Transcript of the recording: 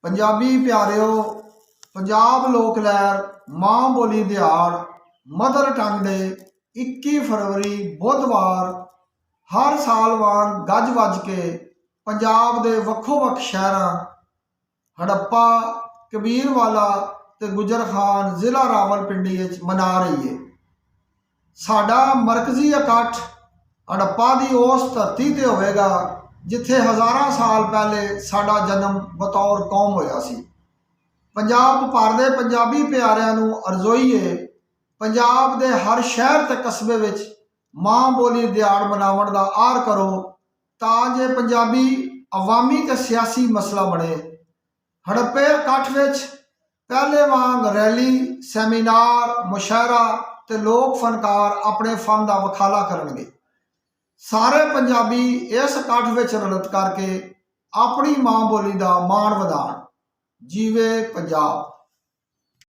पंजाबी प्यारिओ, पंजाब लोक लहर मां बोली दिहाड़ मदर टंग डे 21 फरवरी बुधवार हर साल वांग गज वज के पंजाब दे वक्खो वक् शहरां हड़प्पा, कबीरवाला ते गुजर खान जिला रावलपिंडी मना रही है। साडा मरकजी इकट्ठ हड़प्पा की उस धरती ते होवेगा जिथे हज़ारां साल पहले साडा जन्म बतौर कौम होया सी। पंजाब भर दे पंजाबी प्यारिਆਂ ਨੂੰ ਅਰਜ਼ੋਈ है पंजाब दे हर शहर ते कस्बे विच मां बोली दिहाड़ मनावण दा आर करो तां जे पंजाबी अवामी ते सियासी मसला बने। हड़प्पे इकट्ठ विच पहले वांग रैली, सैमीनार, मुशायरा ते लोक फनकार अपने फन का वखाला करनगे। सारे पंजाबी इस इकट्ठ विच रलत करके अपनी मां बोली का मान वधाण। जीवे पंजाब।